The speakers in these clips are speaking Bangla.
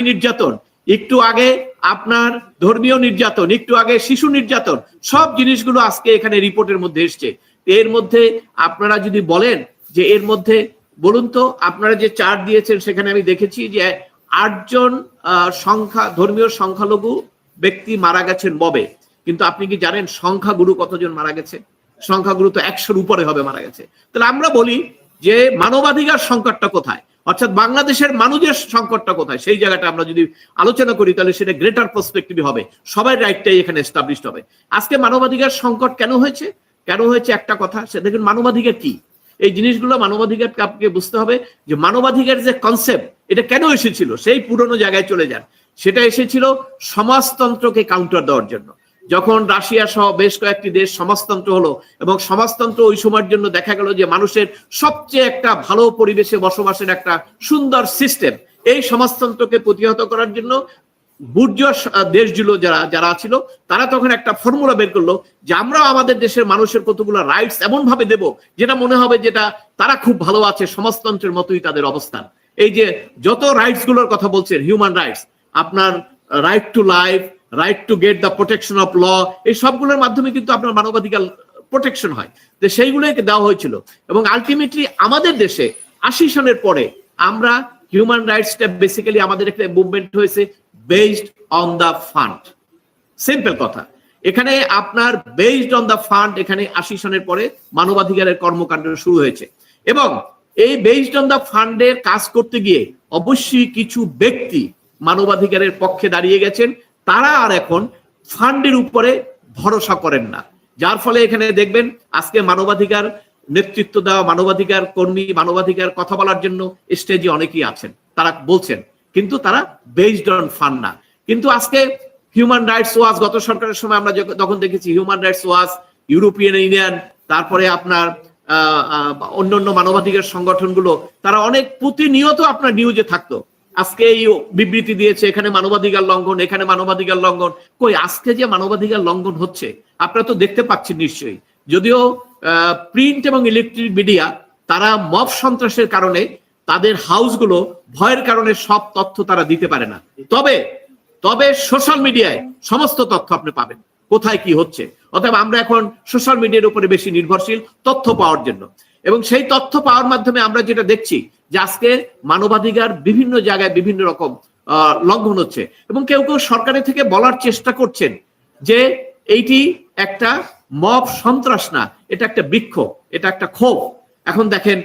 নির্যাতন, একটু আগে আপনার ধর্মীয় নির্যাতন, একটু আগে শিশু নির্যাতন, সব জিনিসগুলো আজকে এখানে রিপোর্টের মধ্যে এসছে। এর মধ্যে আপনারা যদি বলেন যে এর মধ্যে বলুন তো, আপনারা যে চার্ট দিয়েছেন সেখানে আমি দেখেছি যে 8 জন ধর্মীয় সংখ্যালঘু ব্যক্তি মারা গেছেন মবে, কিন্তু আপনি কি জানেন সংখ্যাগুরু কতজন মারা গেছে? সংখ্যাগুরু তো 100-র উপরে হবে মারা গেছে। তাহলে আমরা বলি যে মানবাধিকার সংকটটা কোথায়, অর্থাৎ বাংলাদেশের মানুষের সংকটটা কোথায়, সেই জায়গাটা আমরা যদি আলোচনা করি তাহলে সেটা গ্রেটার পার্সপেক্টিভ হবে, সবাই রাইটটাই এখানে এস্টাবলিশড হবে। আজকে মানবাধিকার সংকট কেন হয়েছে? একটা কথা, সে দেখুন মানবাধিকার কি, এই জিনিসগুলো মানবাধিকারকে আপনাকে বুঝতে হবে যে মানবাধিকার যে কনসেপ্ট এটা কেন এসেছিল, সেই পুরনো জায়গায় চলে যান। সেটা এসেছিল সমাজতন্ত্রকে কাউন্টার দেওয়ার জন্য। যখন রাশিয়া সহ বেশ কয়েকটি দেশ সমাজতন্ত্র হলো, এবং সমাজতন্ত্র ওই সময়ের জন্য দেখা গেল যে মানুষের সবচেয়ে একটা ভালো পরিবেশে বসবাসের একটা সুন্দর সিস্টেম, এই সমাজতন্ত্রকে প্রতিহত করার জন্য বুর্জোয়া দেশগুলো যারা ছিল তারা তখন একটা ফর্মুলা বের করলো যে আমরা আমাদের দেশের মানুষের কতগুলো রাইটস এমন ভাবে দেব যেটা মনে হবে যেটা তারা খুব ভালো আছে, সমাজতন্ত্রের মতোই তাদের অবস্থান। এই যে যত রাইটস গুলোর কথা বলছেন, হিউম্যান রাইটস, আপনার right to life, right to get the protection of law, এই সবগুলোর মাধ্যমে কিন্তু আপনার মানবাধিকার প্রোটেকশন হয়। তো সেইগুলোকে দেওয়া হয়েছিল, এবং আলটিমেটলি আমাদের দেশে 80 সনের পরে আমরা হিউম্যান রাইটসটা বেসিক্যালি আমাদের একটা মুভমেন্ট হয়েছে based on the fund. Simple কথা, এখানে আপনার বেসড অন দ্য ফান্ড, এখানে 80 সনের পরে মানবাধিকারের কর্মকাণ্ড শুরু হয়েছে। এবং এই বেসড অন দ্য ফান্ডের কাজ করতে গিয়ে অবশ্যই কিছু ব্যক্তি মানবাধিকারের পক্ষে দাঁড়িয়ে গেছেন, তারা আর এখন ফান্ডের উপরে ভরসা করেন না, যার ফলে এখানে দেখবেন আজকে মানবাধিকার নেতৃত্ব দেওয়া মানবাধিকার কর্মী, মানবাধিকার কথা বলার জন্য স্টেজে অনেকেই আছেন, তারা বলছেন, কিন্তু তারা বেসড অন ফান্ড না। কিন্তু আজকে হিউম্যান রাইটস ওয়াচ, গত সরকারের সময় আমরা যখন দেখেছি human rights watch, European union, তারপরে আপনার অন্যান্য মানবাধিকার সংগঠনগুলো, তারা অনেক প্রতিনিয়ত আপনার নিউজে থাকতো। আজকে এই বিবৃতি দিয়েছে এখানে মানবাধিকার লঙ্ঘন, এখানে মানবাধিকার লঙ্ঘন। কই, আজকে যে মানবাধিকার লঙ্ঘন হচ্ছে আপনারা তো দেখতে পাচ্ছেন নিশ্চয়ই। যদিও প্রিন্ট এবং ইলেকট্রিক মিডিয়া তারা মব সন্ত্রাসের কারণে তাদের হাউসগুলো ভয়ের কারণে সব তথ্য তারা দিতে পারে না, তবে সোশ্যাল মিডিয়ায় সমস্ত তথ্য আপনি পাবেন, কোথায় কি হচ্ছে। অতএব আমরা এখন সোশ্যাল মিডিয়ার উপরে বেশি নির্ভরশীল তথ্য পাওয়ার জন্য, এবং সেই তথ্য পাওয়ার মাধ্যমে আমরা যেটা দেখছি যে আজকে মানবাধিকার বিভিন্ন জায়গায় বিভিন্ন রকম লঙ্ঘন হচ্ছে, এবং কেউ কেউ সরকারের থেকে বলার চেষ্টা করছেন যে এইটি একটা মব সন্ত্রাস না, এটা একটা বিক্ষোভ, এটা একটা ক্ষোভ। এখন দেখেন,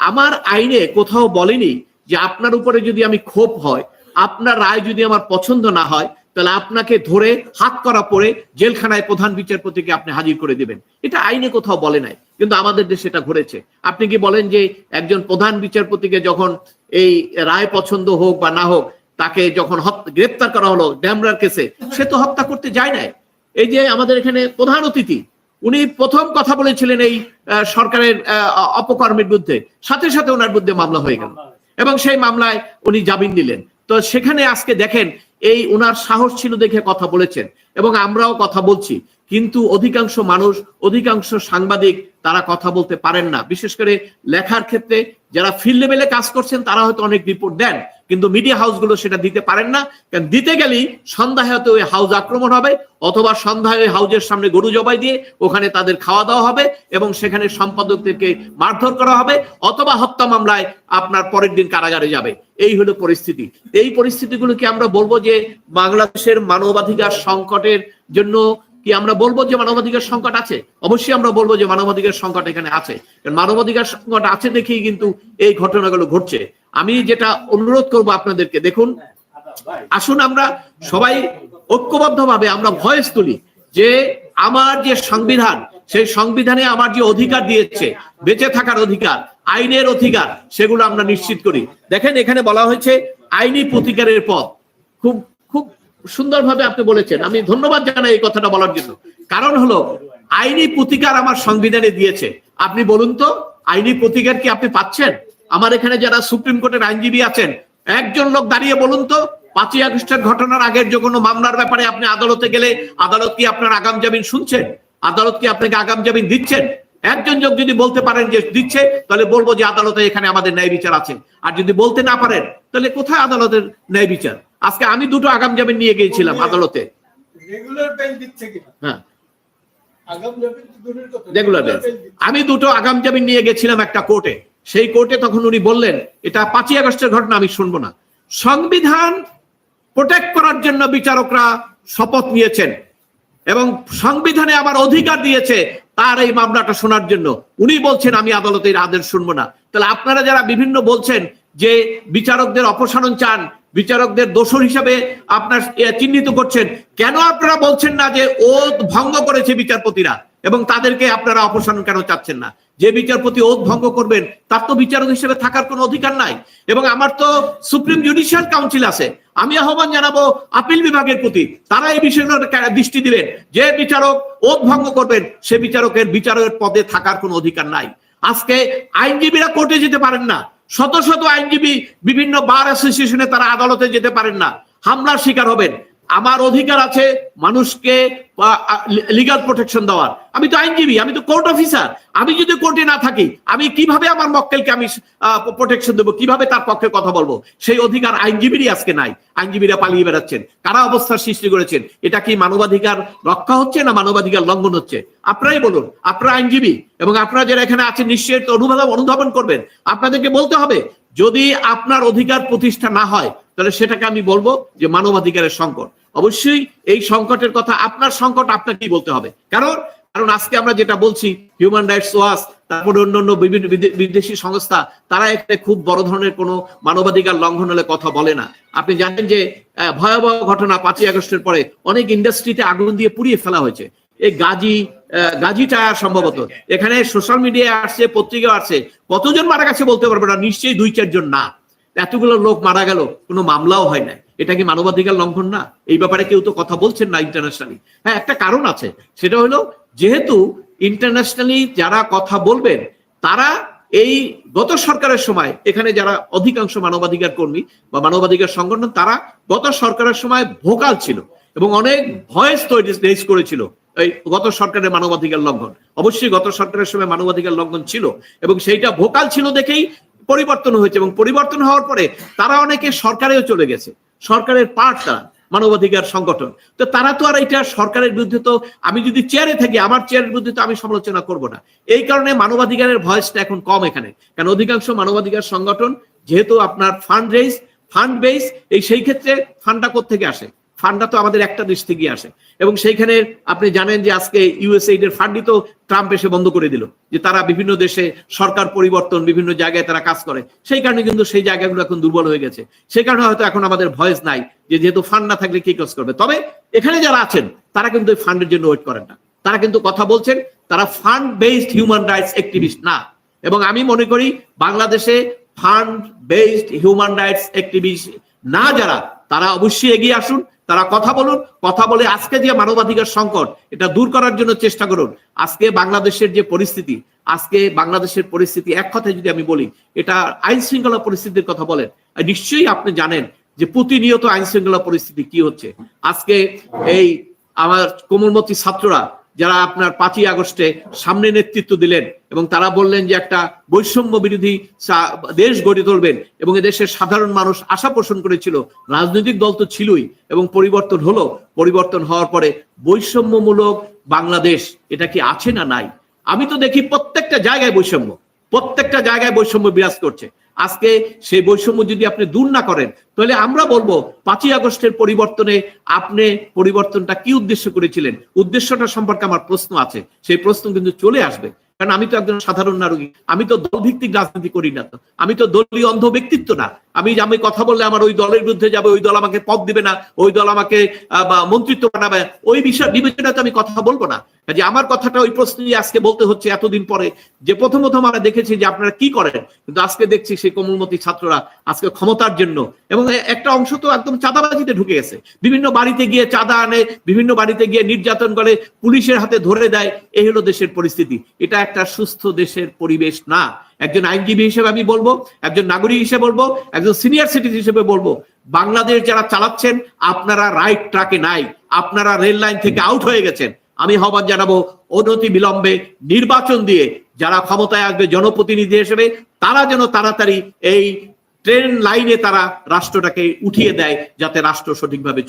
আমার আইনে কোথাও বলেনি যে আপনার উপরে যদি আমি ক্ষোভ হয়, আপনার রায় যদি আমার পছন্দ না হয়, তাহলে আপনাকে ধরে হাত করা পড়ে জেলখানায় প্রধান বিচারপতিকে আপনি হাজির করে দিবেন, এটা আইনে কোথাও বলে নাই, কিন্তু আমাদের দেশে এটা ঘটেছে। আপনি কি বলেন যে একজন প্রধান বিচারপতিকে যখন এই রায় পছন্দ হোক বা না হোক, তাকে যখন গ্রেপ্তার করা হলো ড্যামরার কেসে, সে তো হত্যা করতে যায় নাই। এই যে আমাদের এখানে প্রধান অতিথি, উনি প্রথম কথা বলেছিলেন এই সরকারের অপকর্মের বিরুদ্ধে, সাথে সাথে ওনার বিরুদ্ধে মামলা হয়ে গেল, এবং সেই মামলায় উনি জামিন নিলেন। তো সেখানে আজকে দেখেন এই ওনার সাহস ছিল দেখে কথা বলেছেন, এবং আমরাও কথা বলছি, কিন্তু অধিকাংশ মানুষ, অধিকাংশ সাংবাদিক তারা কথা বলতে পারেন না। বিশেষ করে লেখার ক্ষেত্রে যারা ফিল্ড লেভেলে কাজ করছেন তারা হয়তো অনেক রিপোর্ট দেন, কিন্তু মিডিয়া হাউসগুলো সেটা দিতে পারেন না। কারণ দিতে গেলেই সন্ধ্যায় হয়তো ওই হাউস আক্রমণ হবে, অথবা সন্ধ্যায় ওই হাউসের সামনে গরু জবাই দিয়ে ওখানে তাদের খাওয়া দাওয়া হবে, এবং সেখানে সম্পাদকদেরকে মারধর করা হবে, অথবা হত্যা মামলায় আপনার পরের দিন কারাগারে যাবে। এই হলো পরিস্থিতি। এই পরিস্থিতিগুলোকে আমরা বলবো যে বাংলাদেশের মানবাধিকার সংকটের জন্য কি আমরা বলবো যে মানবাধিকার সংকট আছে? অবশ্যই আমরা বলবো যে মানবাধিকার সংকট এখানে আছে, কারণ মানবাধিকার সংকট আছে দেখেই কিন্তু এই ঘটনাগুলো ঘটছে। আমি যেটা অনুরোধ করব আপনাদেরকে, দেখুন, আসুন আমরা সবাই ঐক্যবদ্ধভাবে আমরা ভয়েস তুলি যে আমার যে সংবিধান, সেই সংবিধানে আমার যে অধিকার দিয়েছে, বেঁচে থাকার অধিকার, আইনের অধিকার, সেগুলো আমরা নিশ্চিত করি। দেখেন এখানে বলা হয়েছে আইনি প্রতিকারের পথ, খুব খুব সুন্দরভাবে আপনি বলেছেন, আমি ধন্যবাদ জানাই এই কথাটা বলার জন্য। কারণ হলো আইনি প্রতিকার আমার সংবিধানে দিয়েছে। আপনি বলুন তো আইনি প্রতিকার কি আপনি পাচ্ছেন? আমার এখানে যারা সুপ্রিম কোর্টের আইনজীবী আছেন, একজন লোক দাঁড়িয়ে বলুন তো 5ই আগস্টের ঘটনার আগের যে কোনো মামলার ব্যাপারে আপনি আদালতে গেলে আদালত কি আপনার আগাম জামিন শুনছেন? আদালত কি আপনাকে আগাম জামিন দিচ্ছেন? একজন লোক যদি বলতে পারেন যে দিচ্ছে, তাহলে বলবো যে আদালতে এখানে আমাদের ন্যায় বিচার আছে। আর যদি বলতে না পারেন, তাহলে কোথায় আদালতের ন্যায় বিচার? আজকে আমি দুটো আগাম জামিন নিয়ে গিয়েছিলাম আদালতে। রেগুলার বেল দিচ্ছে কিনা? হ্যাঁ, আগাম জামিন তো দূরের কথা, রেগুলার বেল। আমি দুটো আগাম জামিন নিয়ে গেছিলাম একটা কোর্টে। সেই কোর্টে তখন উনি বললেন এটা 5ই আগস্টের ঘটনা, আমি শুনবো না। সংবিধান প্রোটেক্ট করার জন্য বিচারকরা শপথ নিয়েছেন এবং সংবিধানে আবার অধিকার দিয়েছে তার এই মামলাটা শোনার জন্য। উনি বলছেন আমি আদালতের আদেশ শুনবো না। তাহলে আপনারা যারা বিভিন্ন বলছেন যে বিচারকদের অপসারণ চান, বিচারকদের দোষর হিসাবে আপনার চিহ্নিত করছেন, কেন আপনারা বলছেন না যে ওথ ভঙ্গ করেছে বিচারপতিরা এবং তাদেরকে আপনারা অপসারণ কেন চাচ্ছেন না? যে বিচারপতি ওথ ভঙ্গ করবেন তার তো বিচারক হিসেবে থাকার কোনো অধিকার নাই। এবং আমার তো সুপ্রিম জুডিশিয়াল কাউন্সিল আছে, আমি আহ্বান জানাবো আপিল বিভাগের প্রতি, তারা এই বিষয়গুলো দৃষ্টি দিবেন। যে বিচারক ওথ ভঙ্গ করবেন সে বিচারকের বিচারকের পদে থাকার কোনো অধিকার নাই। আজকে আইনজীবীরা কোর্টে যেতে পারেন না, শত শত আইনজীবী বিভিন্ন বার অ্যাসোসিয়েশনে তারা আদালতে যেতে পারেন না, হামলার শিকার হবেন। আমার অধিকার আছে মানুষকে লিগাল প্রোটেকশন দেওয়ার। আমি তো আইনজীবী, আমি তো কোর্ট অফিসার। আমি যদি কোর্টে না থাকি আমি কিভাবে আমার মক্কেলকে আমি প্রোটেকশন দেবো, কিভাবে তার পক্ষে কথা বলবো? সেই অধিকার আইনজীবীরই আজকে নাই। আইনজীবীরা পালিয়ে বেড়াচ্ছেন, কারা অবস্থার সৃষ্টি করেছেন। এটা কি মানবাধিকার রক্ষা হচ্ছে না মানবাধিকার লঙ্ঘন হচ্ছে? আপনারাই বলুন। আপনারা আইনজীবী এবং আপনারা যারা এখানে আছেন নিশ্চয়ই অনুধাবন করবেন। আপনাদেরকে বলতে হবে যদি আপনার অধিকার প্রতিষ্ঠা না হয় তাহলে সেটাকে আমি বলবো যে মানবাধিকারের সংকট। অবশ্যই এই সংকটের কথা, আপনার সংকট আপনাকেই বলতে হবে। কারণ আজকে আমরা যেটা বলছি, হিউম্যান রাইটস ওয়াচ, তারপরে অন্যান্য বিভিন্ন বিদেশি সংস্থা, তারা এখানে খুব বড় ধরনের কোনো মানবাধিকার লঙ্ঘন হলে কথা বলে না। আপনি জানেন যে ভয়াবহ ঘটনা 5ই আগস্টের পরে অনেক ইন্ডাস্ট্রিতে আগুন দিয়ে পুড়িয়ে ফেলা হয়েছে। এই গাজী টায়ার সম্ভবত, এখানে সোশ্যাল মিডিয়ায় আসছে, পত্রিকায় আসছে। কতজন মারা গেছে বলতে পারবে না, নিশ্চয়ই 2-4 জন না। এতগুলো লোক মারা গেল, কোনো মামলাও হয় না। এটা কি মানবাধিকার লঙ্ঘন না? এই ব্যাপারে কেউ তো কথা বলছেন না ইন্টারন্যাশনালি। হ্যাঁ, একটা কারণ আছে, সেটা হলো যেহেতু ইন্টারন্যাশনালি যারা কথা বলবেন তারা এই গত সরকারের সময় এখানে যারা অধিকাংশ মানবাধিকার কর্মী বা মানবাধিকার সংগঠন, তারা গত সরকারের সময় ভোকাল ছিল এবং অনেক ভয়েস রেজ করেছিল এই গত সরকারের মানবাধিকার লঙ্ঘন। অবশ্যই গত সরকারের সময় মানবাধিকার লঙ্ঘন ছিল এবং সেইটা ভোকাল ছিল দেখেই পরিবর্তন হয়েছে। এবং পরিবর্তন হওয়ার পরে তারা অনেকে সরকারেও চলে গেছে, সরকারের পার্ট তারা, মানবাধিকার সংগঠন। তো তারা তো আর এটা সরকারের বিরুদ্ধে, তো আমি যদি চেয়ারে থাকি আমার চেয়ারের বিরুদ্ধে তো আমি সমালোচনা করব না। এই কারণে মানবাধিকারের ভয়েসটা এখন কম এখানে। কারণ অধিকাংশ মানবাধিকার সংগঠন যেহেতু আপনার ফান্ড বেস, সেই ক্ষেত্রে ফান্ডটা কোত্থেকে আসে? ফান্ডটা তো আমাদের একটা দেশ থেকে আসে। এবং সেইখানে আপনি জানেন যে আজকে ইউএসএইড এর ফান্ডই তো ট্রাম্প এসে বন্ধ করে দিল, যে তারা বিভিন্ন দেশে সরকার পরিবর্তন, বিভিন্ন জায়গায় তারা কাজ করে। সেই কারণে কিন্তু সেই জায়গাগুলো এখন দুর্বল হয়ে গেছে। সেই কারণে হয়তো এখন আমাদের ভয়েস নাই, যেহেতু ফান্ড না থাকলে কি কাজ করবে। তবে এখানে যারা আছেন তারা কিন্তু ফান্ডের জন্য ওয়েট করেন না, তারা কিন্তু কথা বলছেন, তারা fund based human rights activist না। এবং আমি মনে করি বাংলাদেশে fund based human rights activist না যারা, তারা অবশ্যই এগিয়ে আসুন, তারা কথা বলুন। কথা বলে আজকে যে মানবাধিকার সংকট, এটা দূর করার জন্য চেষ্টা করুন। আজকে বাংলাদেশের যে পরিস্থিতি, এক কথায় যদি আমি বলি, এটা আইন শৃঙ্খলা পরিস্থিতির কথা বলেন। নিশ্চয়ই আপনি জানেন যে প্রতিনিয়ত আইন শৃঙ্খলা পরিস্থিতি কি হচ্ছে। আজকে এই আমার কোমলমতি ছাত্ররা যারা আপনার 5ই আগস্টে সামনে নেতৃত্ব দিলেন এবং তারা বললেন যে একটা বৈষম্য বিরোধী দেশ গড়ে তুলবেন এবং এদেশের সাধারণ মানুষ আশা পোষণ করেছিল, রাজনৈতিক দল তো ছিলই এবং পরিবর্তন হলো। পরিবর্তন হওয়ার পরে বৈষম্যমূলক বাংলাদেশ এটা কি আছে না নাই? আমি তো দেখি প্রত্যেকটা জায়গায় বৈষম্য বিরাজ করছে। আজকে সেই বৈষম্য যদি আপনি দূর না করেন তাহলে আমরা বলবো 5ই আগস্টের পরিবর্তনে আপনি পরিবর্তনটা কি উদ্দেশ্য করেছিলেন, উদ্দেশ্যটা সম্পর্কে আমার প্রশ্ন আছে। সেই প্রশ্ন কিন্তু চলে আসবে, কারণ আমি তো একজন সাধারণ নাগরিক, আমি তো দলভিত্তিক রাজনীতি করি না, তো আমি তো দলীয় অন্ধ ব্যক্তিত্ব না। আমি কথা বললে আমার ওই দলের বিরুদ্ধে যাবে, ওই দল আমাকে পদ দিবে না, ওই দল আমাকে মন্ত্রিত্ব বানাবে, ওই বিষয় বিবেচনায় তো আমি কথা বলবো না। যে আমার কথাটা ওই প্রশ্নই আজকে বলতে হচ্ছে এতদিন পরে, যে প্রথম আমরা দেখেছি যে আপনারা কি করেন, কিন্তু আজকে দেখছি সেই কোমলমতি ছাত্ররা আজকে ক্ষমতার জন্য, এবং একটা অংশ তো একদম চাঁদাবাজিতে ঢুকে গেছে, বিভিন্ন বাড়িতে গিয়ে চাঁদা আনে, বিভিন্ন বাড়িতে গিয়ে নির্যাতন করে, পুলিশের হাতে ধরে দেয়। এই হলো দেশের পরিস্থিতি। এটা একটা সুস্থ দেশের পরিবেশ না। একজন আইনজীবী হিসেবে আমি বলবো, একজন নাগরিক হিসেবে বলবো, একজন সিনিয়র সিটিজেন হিসেবে বলবো, বাংলাদেশ যারা চালাচ্ছেন আপনারা রাইট ট্র্যাকে নাই, আপনারা রেল লাইন থেকে আউট হয়ে গেছেন। আমি আহ্বান জানাবো অনতি বিলম্বে নির্বাচন দিয়ে যারা ক্ষমতায় আসবে জনপ্রতিনিধি হিসেবে, তারা যেন তাড়াতাড়ি এই ট্রেন লাইনে তারা রাষ্ট্রটাকে উঠিয়ে দেয় যাতে রাষ্ট্র সঠিকভাবে